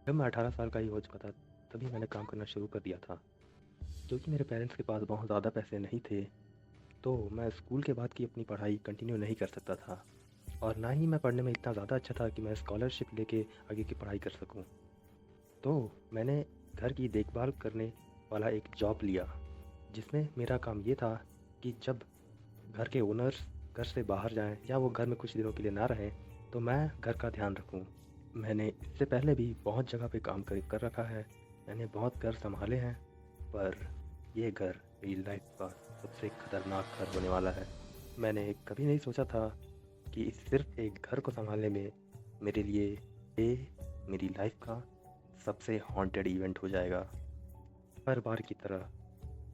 जब मैं 18 साल का ही हो चुका था, तभी मैंने काम करना शुरू कर दिया था। क्योंकि मेरे पेरेंट्स के पास बहुत ज़्यादा पैसे नहीं थे, तो मैं स्कूल के बाद की अपनी पढ़ाई कंटिन्यू नहीं कर सकता था और ना ही मैं पढ़ने में इतना ज़्यादा अच्छा था कि मैं स्कॉलरशिप लेके आगे की पढ़ाई कर सकूं। तो मैंने घर की देखभाल करने वाला एक जॉब लिया, जिसमें मेरा काम ये था कि जब घर के ओनर्स घर से बाहर जाएं या वो घर में कुछ दिनों के लिए ना रहें, तो मैं घर का ध्यान रखूं। मैंने इससे पहले भी बहुत जगह पे काम कर कर रखा है, मैंने बहुत घर संभाले हैं, पर ये घर मेरी लाइफ का सबसे खतरनाक घर होने वाला है। मैंने कभी नहीं सोचा था कि सिर्फ एक घर को संभालने में मेरे लिए ये मेरी लाइफ का सबसे हॉन्टेड इवेंट हो जाएगा। हर बार की तरह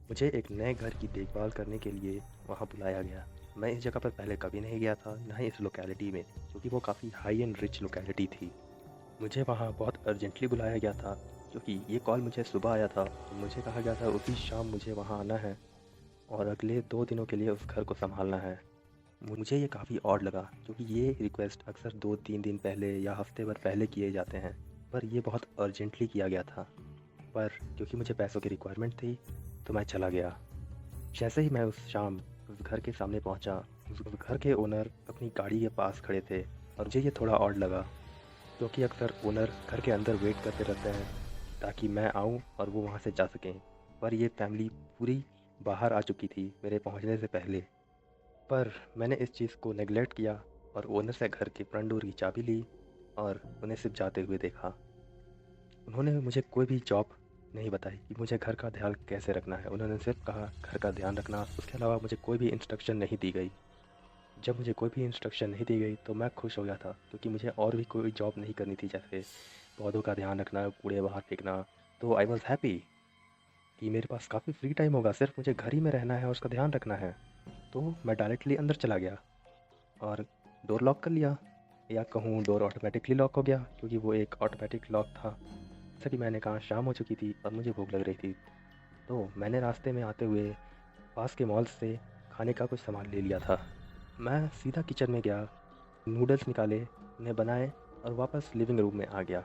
मुझे एक नए घर की देखभाल करने के लिए वहाँ बुलाया गया। मैं इस जगह पर पहले कभी नहीं गया था, ना ही इस लोकेलिटी में, क्योंकि वो काफ़ी हाई एंड रिच लोकेलिटी थी। मुझे वहाँ बहुत अर्जेंटली बुलाया गया था, क्योंकि ये कॉल मुझे सुबह आया था। तो मुझे कहा गया था उसी शाम मुझे वहाँ आना है और अगले 2 दिनों के लिए उस घर को संभालना है। मुझे ये काफ़ी ऑड लगा, क्योंकि ये रिक्वेस्ट अक्सर 2-3 दिन पहले या हफ्ते भर पहले किए जाते हैं, पर ये बहुत अर्जेंटली किया गया था। पर क्योंकि मुझे पैसों की रिक्वायरमेंट थी, तो मैं चला गया। जैसे ही मैं उस शाम उस घर के सामने पहुंचा, उस घर के ओनर अपनी गाड़ी के पास खड़े थे और मुझे ये थोड़ा ऑड लगा, क्योंकि अक्सर ओनर घर के अंदर वेट करते रहते हैं ताकि मैं आऊं और वो वहां से जा सकें। पर ये फैमिली पूरी बाहर आ चुकी थी मेरे पहुंचने से पहले। पर मैंने इस चीज़ को नेगलेक्ट किया और ओनर से घर के फ्रंट डोर की चाबी ली और उन्हें सिर्फ जाते हुए देखा। उन्होंने मुझे कोई भी जॉब नहीं बताई कि मुझे घर का ध्यान कैसे रखना है। उन्होंने सिर्फ कहा घर का ध्यान रखना, उसके अलावा मुझे कोई भी इंस्ट्रक्शन नहीं दी गई। जब मुझे कोई भी इंस्ट्रक्शन नहीं दी गई तो मैं खुश हो गया था, क्योंकि मुझे और भी कोई जॉब नहीं करनी थी, जैसे पौधों का ध्यान रखना, कूड़े बाहर फेंकना। तो आई वॉज़ हैप्पी कि मेरे पास काफ़ी फ्री टाइम होगा, सिर्फ मुझे घर ही में रहना है और उसका ध्यान रखना है। तो मैं डायरेक्टली अंदर चला गया और डोर लॉक कर लिया, या कहूँ डोर ऑटोमेटिकली लॉक हो गया, क्योंकि वो एक ऑटोमेटिक लॉक था। जैसा कि मैंने कहा, शाम हो चुकी थी और मुझे भूख लग रही थी, तो मैंने रास्ते में आते हुए पास के मॉल से खाने का कुछ सामान ले लिया था। मैं सीधा किचन में गया, नूडल्स निकाले, उन्हें बनाए और वापस लिविंग रूम में आ गया।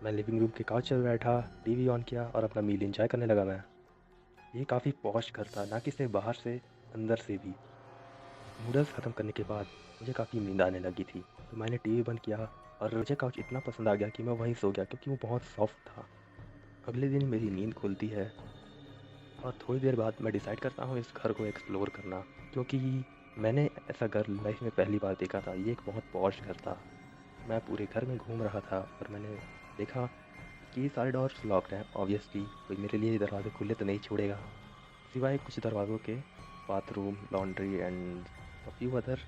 मैं लिविंग रूम के काउच पर बैठा, टीवी ऑन किया और अपना मील एंजॉय करने लगा। मैं ये काफ़ी पॉश घर था, ना कि सिर्फ बाहर से, अंदर से भी। नूडल्स ख़त्म करने के बाद मुझे काफ़ी नींद आने लगी थी, तो मैंने टीवी बंद किया और मुझे काउच इतना पसंद आ गया कि मैं वहीं सो गया, क्योंकि वो बहुत सॉफ्ट था। अगले दिन मेरी नींद खुलती है और थोड़ी देर बाद मैं डिसाइड करता हूँ इस घर को एक्सप्लोर करना, क्योंकि मैंने ऐसा घर लाइफ में पहली बार देखा था। ये एक बहुत पॉश घर था। मैं पूरे घर में घूम रहा था और मैंने देखा कि सारे डोर्स लॉक्ड हैं। ऑब्वियसली कोई मेरे लिए दरवाजे खुले तो नहीं छोड़ेगा, सिवाय कुछ दरवाज़ों के, bathroom, laundry and a few other.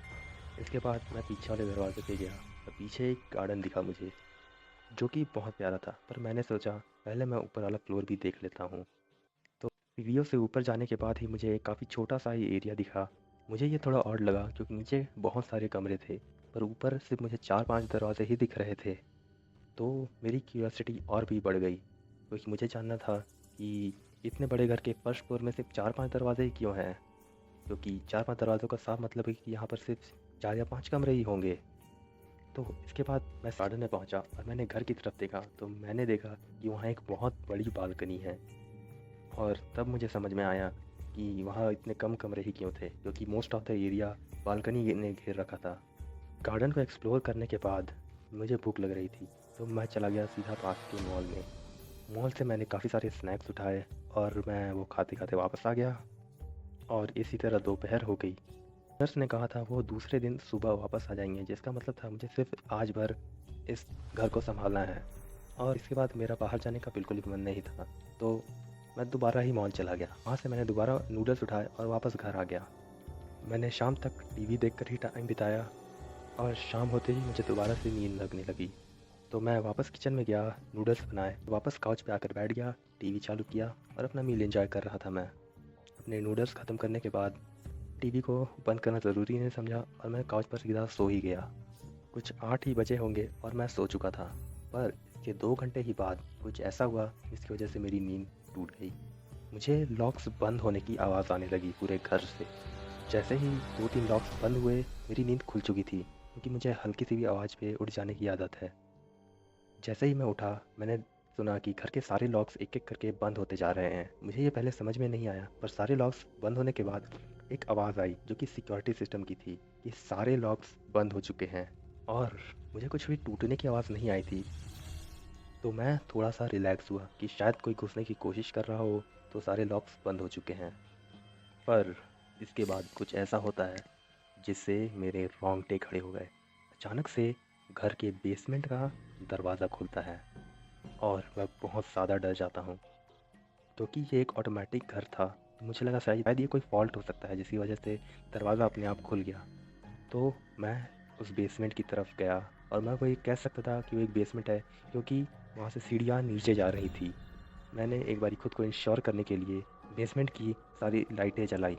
इसके बाद मैं पीछे वाले दरवाजे पे गया और पीछे एक गार्डन दिखा मुझे, जो कि बहुत प्यारा था। पर मैंने सोचा पहले मैं ऊपर वाला फ्लोर भी देख लेता हूँ। तो सीढ़ियों से ऊपर जाने के बाद ही मुझे एक काफ़ी छोटा सा ही एरिया दिखा। मुझे ये थोड़ा ऑड लगा, क्योंकि नीचे बहुत सारे कमरे थे, पर ऊपर सिर्फ मुझे 4-5 दरवाजे ही दिख रहे थे। तो मेरी क्यूरियोसिटी और भी बढ़ गई, क्योंकि मुझे जानना था कि इतने बड़े घर के फर्स्ट फ्लोर में सिर्फ 4-5 दरवाजे ही क्यों हैं, क्योंकि 4-5 दरवाज़ों का साफ मतलब है कि यहाँ पर सिर्फ 4 या 5 कमरे ही होंगे। तो इसके बाद मैं गार्डन में पहुँचा और मैंने घर की तरफ देखा, तो मैंने देखा कि वहाँ एक बहुत बड़ी बालकनी है। और तब मुझे समझ में आया कि वहाँ इतने कम कमरे ही क्यों थे, क्योंकि most of the area balcony ने घेर रखा था। गार्डन को एक्सप्लोर करने के बाद मुझे भूख लग रही थी, तो मैं चला गया सीधा पास के मॉल में। मॉल से मैंने काफ़ी सारे स्नैक्स उठाए और मैं वो खाते खाते वापस आ गया। और इसी तरह दोपहर हो गई। नर्स ने कहा था वो दूसरे दिन सुबह वापस आ जाएंगे, जिसका मतलब था मुझे सिर्फ आज भर इस घर को संभालना है। और इसके बाद मेरा बाहर जाने का बिल्कुल भी मन नहीं था, तो मैं दोबारा ही मॉल चला गया। वहाँ से मैंने दोबारा नूडल्स उठाए और वापस घर आ गया। मैंने शाम तक टीवी देखकर ही टाइम बिताया और शाम होते ही मुझे दोबारा से नींद लगने लगी। तो मैं वापस किचन में गया, नूडल्स बनाए, वापस काउच पे आकर बैठ गया, टीवी चालू किया और अपना मील एंजॉय कर रहा था। मैं अपने नूडल्स ख़त्म करने के बाद टीवी को बंद करना ज़रूरी नहीं समझा और मैं काउच पर सीधा सो ही गया। कुछ 8 ही बजे होंगे और मैं सो चुका था। पर इसके 2 घंटे ही बाद कुछ ऐसा हुआ जिसकी वजह से मेरी नींद टूट गई। मुझे लॉक्स बंद होने की आवाज़ आने लगी पूरे घर से। जैसे ही 2-3 लॉक्स बंद हुए, मेरी नींद खुल चुकी थी, क्योंकि मुझे हल्की सी भी आवाज़ पे उठ जाने की आदत है। जैसे ही मैं उठा, मैंने सुना कि घर के सारे लॉक्स एक-एक करके बंद होते जा रहे हैं। मुझे ये पहले समझ में नहीं आया, पर सारे लॉक्स बंद होने के बाद एक आवाज़ आई जो कि सिक्योरिटी सिस्टम की थी कि सारे लॉक्स बंद हो चुके हैं और मुझे कुछ भी टूटने की आवाज़ नहीं आई थी। तो मैं थोड़ा-सा रिलैक्स हुआ कि शायद कोई घुसने की कोशिश कर रहा हो, तो सारे लॉक्स बंद हो चुके हैं। पर इसके बाद कुछ ऐसा होता है जिससे मेरे रोंगटे खड़े हो गए। अचानक से घर के बेसमेंट का दरवाज़ा खुलता है और मैं बहुत ज़्यादा डर जाता हूँ क्योंकि ये एक ऑटोमेटिक घर था। तो मुझे लगा शायद ये कोई फॉल्ट हो सकता है जिसकी वजह से दरवाज़ा अपने आप खुल गया। तो मैं उस बेसमेंट की तरफ गया और मैं वही कह सकता था कि वो एक बेसमेंट है क्योंकि वहाँ से सीढ़ियाँ नीचे जा रही थी। मैंने एक बारी खुद को इंश्योर करने के लिए बेसमेंट की सारी लाइटें जलाई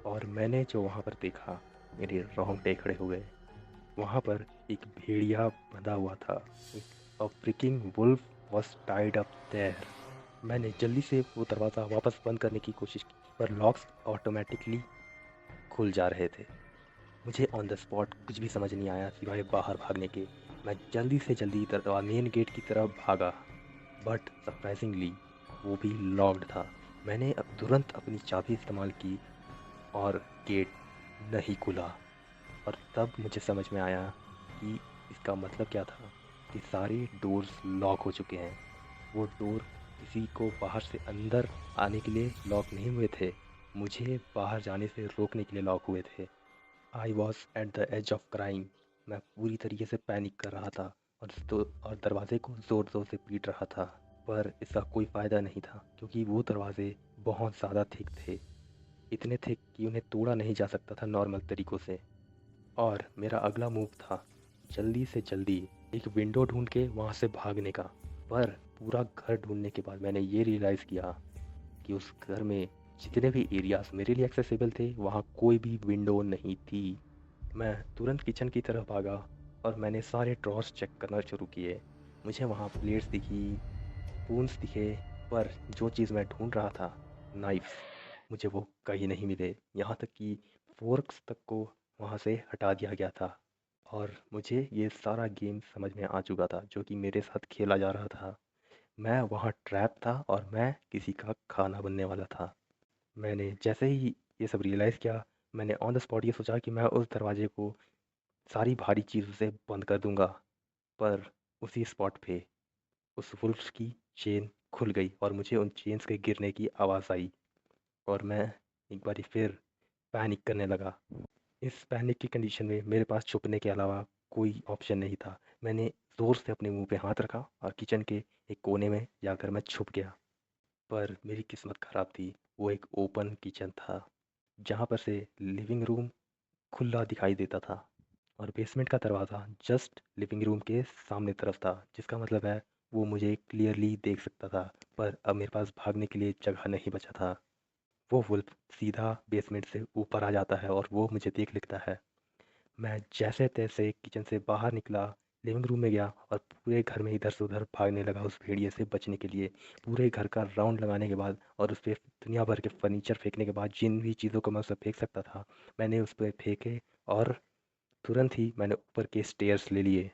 और मैंने जो वहाँ पर देखा, मेरे रोंगटे खड़े हो गए। वहाँ पर एक भेड़िया बंधा हुआ था। A freaking wolf was tied up there. मैंने जल्दी से वो दरवाज़ा वापस बंद करने की कोशिश की, पर लॉक्स ऑटोमैटिकली खुल जा रहे थे। मुझे ऑन द स्पॉट कुछ भी समझ नहीं आया सिवाय बाहर भागने के। मैं जल्दी से जल्दी मेन गेट की तरफ भागा, बट सरप्राइज़िंगली वो भी लॉक्ड था। मैंने तुरंत अपनी चाबी इस्तेमाल की और गेट नहीं खुला। और तब मुझे समझ में आया कि इसका मतलब क्या था कि सारे डोर्स लॉक हो चुके हैं। वो डोर किसी को बाहर से अंदर आने के लिए लॉक नहीं हुए थे, मुझे बाहर जाने से रोकने के लिए लॉक हुए थे। I was at the age of crime. मैं पूरी तरीके से पैनिक कर रहा था और दरवाजे को ज़ोर ज़ोर से पीट रहा था। पर इसका कोई फ़ायदा नहीं था क्योंकि वो दरवाजे बहुत ज़्यादा थिक थे, इतने थिक कि उन्हें तोड़ा नहीं जा सकता था नॉर्मल तरीक़ों से। और मेरा अगला मूव था जल्दी से जल्दी एक विंडो ढूंढ के वहाँ से भागने का। पर पूरा घर ढूंढने के बाद मैंने ये रियलाइज़ किया कि उस घर में जितने भी एरियाज़ मेरे लिए एक्सेसिबल थे वहाँ कोई भी विंडो नहीं थी। मैं तुरंत किचन की तरफ भागा और मैंने सारे ड्रॉर्स चेक करना शुरू किए। मुझे वहाँ प्लेट्स दिखी, स्पून्स दिखे, पर जो चीज़ मैं ढूंढ रहा था, नाइफ्स, मुझे वो कहीं नहीं मिले। यहाँ तक कि फोर्क्स तक को वहाँ से हटा दिया गया था और मुझे ये सारा गेम समझ में आ चुका था जो कि मेरे साथ खेला जा रहा था। मैं वहाँ ट्रैप था और मैं किसी का खाना बनने वाला था। मैंने जैसे ही ये सब रियलाइज़ किया, मैंने ऑन द स्पॉट ये सोचा कि मैं उस दरवाजे को सारी भारी चीज़ों से बंद कर दूंगा। पर उसी स्पॉट पे उस वुल्फ की चेन खुल गई और मुझे उन चेन्स के गिरने की आवाज़ आई और मैं एक बारी फिर पैनिक करने लगा। इस पैनिक की कंडीशन में मेरे पास छुपने के अलावा कोई ऑप्शन नहीं था। मैंने ज़ोर से अपने मुंह पे हाथ रखा और किचन के एक कोने में जाकर मैं छुप गया। पर मेरी किस्मत ख़राब थी। वो एक ओपन किचन था जहाँ पर से लिविंग रूम खुला दिखाई देता था और बेसमेंट का दरवाज़ा जस्ट लिविंग रूम के सामने तरफ था, जिसका मतलब है वो मुझे क्लियरली देख सकता था। पर अब मेरे पास भागने के लिए जगह नहीं बचा था। वो वुल्फ सीधा बेसमेंट से ऊपर आ जाता है और वो मुझे देख लेता है। मैं जैसे तैसे किचन से बाहर निकला, लिविंग रूम में गया और पूरे घर में इधर से उधर भागने लगा उस भेड़िए से बचने के लिए। पूरे घर का राउंड लगाने के बाद और उस पे दुनिया भर के फर्नीचर फेंकने के बाद, जिन भी चीज़ों को मैं उस पे फेंक सकता था, मैंने उस पे फेंके और तुरंत ही मैंने ऊपर के स्टेयर्स ले लिए।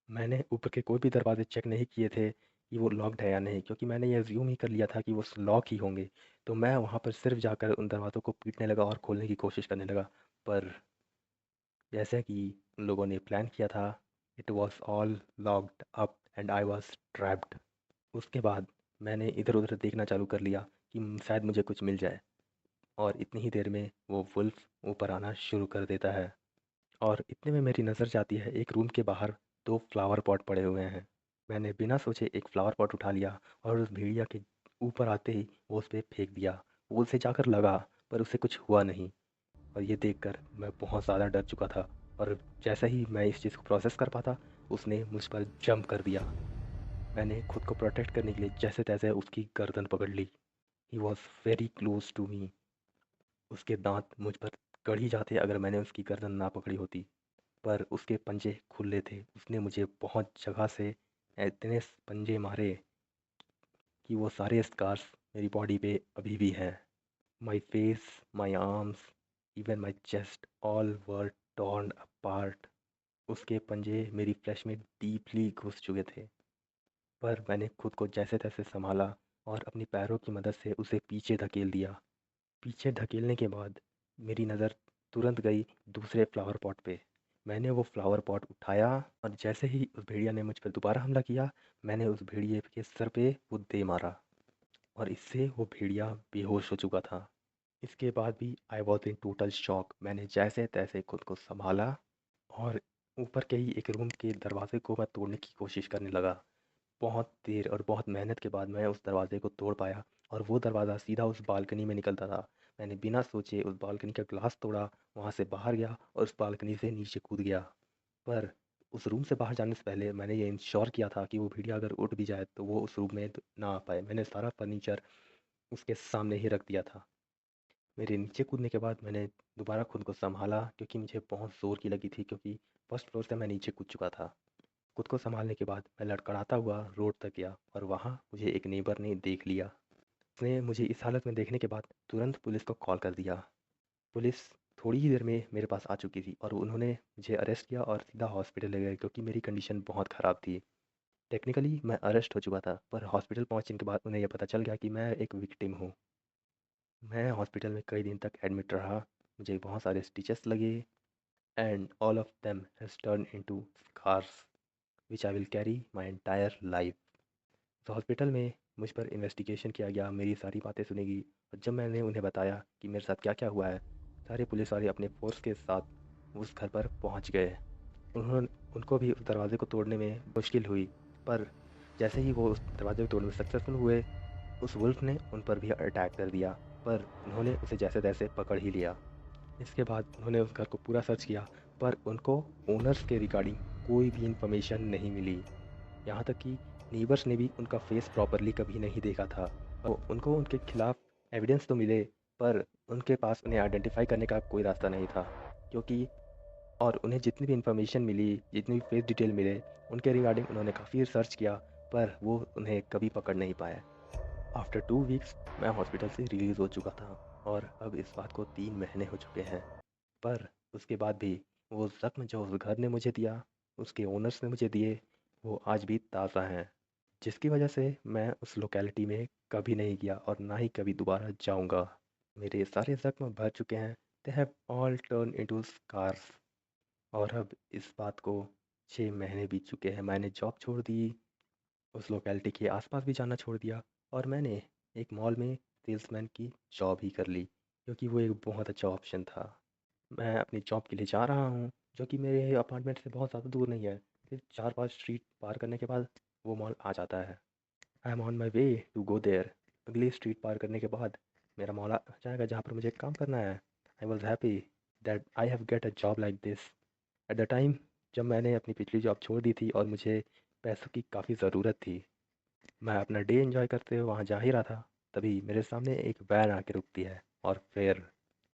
मैंने ऊपर के कोई भी दरवाजे चेक नहीं किए थे कि वो लॉक्ड है या नहीं, क्योंकि मैंने ये अज़्यूम ही कर लिया था कि वो लॉक ही होंगे। तो मैं वहाँ पर सिर्फ जाकर उन दरवाज़ों को पीटने लगा और खोलने की कोशिश करने लगा। पर जैसा कि उन लोगों ने प्लान किया था, it was all locked up and I was trapped. उसके बाद मैंने इधर-उधर देखना चालू कर लिया कि शायद मुझे कुछ मिल जाए और इतनी ही देर में वो वुल्फ ऊपर आना शुरू कर देता है और इतने में मेरी नज़र जाती है एक रूम के बाहर 2 फ्लावर पॉट पड़े हुए हैं। मैंने बिना सोचे एक फ्लावर पॉट उठा लिया और उस भेड़िया के ऊपर आते ही वो उस पे फेंक दिया। वो उसे जाकर लगा, पर उसे कुछ हुआ नहीं और ये देखकर मैं बहुत ज़्यादा डर चुका था और जैसे ही मैं इस चीज़ को प्रोसेस कर पाता, उसने मुझ पर जंप कर दिया। मैंने खुद को प्रोटेक्ट करने के लिए जैसे-तैसे उसकी गर्दन पकड़ ली। He was very close to me. उसके दाँत मुझ पर गड़ ही जाते अगर मैंने उसकी गर्दन ना पकड़ी होती। पर उसके पंजे खुले थे। उसने मुझे बहुत जगह से इतने पंजे मारे कि वो सारे स्कार्स मेरी बॉडी पे अभी भी हैं। My face, my arms, even my chest all were torn apart. उसके पंजे मेरी फ्लेश में डीपली घुस चुके थे पर मैंने खुद को जैसे-तैसे सँभाला और अपनी पैरों की मदद से उसे पीछे धकेल दिया। पीछे धकेलने के बाद मेरी नज़र तुरंत गई दूसरे फ्लावर पॉट पे। मैंने वो फ्लावर पॉट उठाया और जैसे ही उस भेड़िया ने मुझ पर दोबारा हमला किया, मैंने उस भेड़िए के सर पे वो दे मारा और इससे वो भेड़िया बेहोश हो चुका था। इसके बाद भी I was in total shock. मैंने जैसे-तैसे खुद को सँभाला और ऊपर के ही एक रूम के दरवाज़े को मैं तोड़ने की कोशिश करने लगा। बहुत देर और बहुत मेहनत के बाद मैं उस दरवाज़े को तोड़ पाया और वो दरवाज़ा सीधा उस बालकनी में निकलता था। मैंने बिना सोचे उस बालकनी का ग्लास तोड़ा, वहाँ से बाहर गया और उस बालकनी से नीचे कूद गया। पर उस रूम से बाहर जाने से पहले मैंने ये इंश्योर किया था कि वो भेड़िया अगर उठ भी जाए तो वो उस रूम में ना आ पाए। मैंने सारा फर्नीचर उसके सामने ही रख दिया था। मेरे नीचे कूदने के बाद मैंने दोबारा खुद को सँभाला क्योंकि मुझे बहुत ज़ोर की लगी थी क्योंकि फर्स्ट फ्लोर से मैं नीचे कूद चुका था। खुद को सँभालने के बाद मैं लड़खड़ाता हुआ रोड तक गया और वहाँ मुझे एक नेबर ने देख लिया। उसने मुझे इस हालत में देखने के बाद तुरंत पुलिस को कॉल कर दिया। पुलिस थोड़ी ही देर में मेरे पास आ चुकी थी और उन्होंने मुझे अरेस्ट किया और सीधा हॉस्पिटल ले गए क्योंकि मेरी कंडीशन बहुत ख़राब थी। टेक्निकली मैं अरेस्ट हो चुका था पर हॉस्पिटल पहुँचने के बाद उन्हें यह पता चल गया कि मैं एक विक्टिम हूँ। मैं हॉस्पिटल में कई दिन तक एडमिट रहा। मुझे बहुत सारे स्टिचेस लगे and all of them has turn into scars which I will carry my entire life. तो हॉस्पिटल में मुझ पर इन्वेस्टिगेशन किया गया, मेरी सारी बातें सुनी गई और जब मैंने उन्हें बताया कि मेरे साथ क्या-क्या हुआ है, सारे पुलिस वाले अपने फ़ोर्स के साथ उस घर पर पहुंच गए। उन्होंने उनको भी उस दरवाज़े को तोड़ने में मुश्किल हुई, पर जैसे ही वो उस दरवाज़े को तोड़ने में सक्सेसफुल हुए, उस वुल्फ ने उन पर भी अटैक कर दिया, पर उन्होंने उसे जैसे-तैसे पकड़ ही लिया। इसके बाद उन्होंने उस घर को पूरा सर्च किया, पर उनको ओनर्स के रिगार्डिंग कोई भी इन्फॉर्मेशन नहीं मिली। यहाँ तक कि नेबर्स ने भी उनका फेस प्रॉपरली कभी नहीं देखा था और उनको उनके खिलाफ एविडेंस तो मिले, पर उनके पास उन्हें आइडेंटिफाई करने का कोई रास्ता नहीं था क्योंकि और उन्हें जितनी भी इन्फॉर्मेशन मिली, जितनी भी फेस डिटेल मिले, उनके रिगार्डिंग उन्होंने काफ़ी रिसर्च किया, पर वो उन्हें कभी पकड़ नहीं पाए। आफ्टर 2 वीक्स मैं हॉस्पिटल से रिलीज़ हो चुका था और अब इस बात को 3 महीने हो चुके हैं। पर उसके बाद भी वो ज़ख्म जो उस घर ने मुझे दिया, उसके ओनर्स ने मुझे दिए, वो आज भी ताज़ा हैं, जिसकी वजह से मैं उस लोकेलिटी में कभी नहीं गया और ना ही कभी दोबारा जाऊँगा। मेरे सारे ज़ख्म भर चुके हैं, they have all turn into scars और अब इस बात को 6 महीने बीत चुके हैं। मैंने जॉब छोड़ दी, उस लोकेलिटी के आस-पास भी जाना छोड़ दिया और मैंने एक मॉल में सेल्समैन की जॉब ही कर ली, क्योंकि वो एक बहुत अच्छा ऑप्शन था। मैं अपनी जॉब के लिए जा रहा हूँ, जो कि मेरे अपार्टमेंट से बहुत ज़्यादा दूर नहीं है। सिर्फ 4-5 स्ट्रीट पार करने के बाद वो मॉल आ जाता है। I am on my way to go there. अगली स्ट्रीट पार करने के बाद मेरा मॉल आ जाएगा जहाँ पर मुझे काम करना है। I was happy that I have get a job like this. At the time जब मैंने अपनी पिछली जॉब छोड़ दी थी और मुझे पैसों की काफ़ी ज़रूरत थी, मैं अपना डे एंजॉय करते हुए वहाँ जा ही रहा था, तभी मेरे सामने एक वैन आके रुकती है और फिर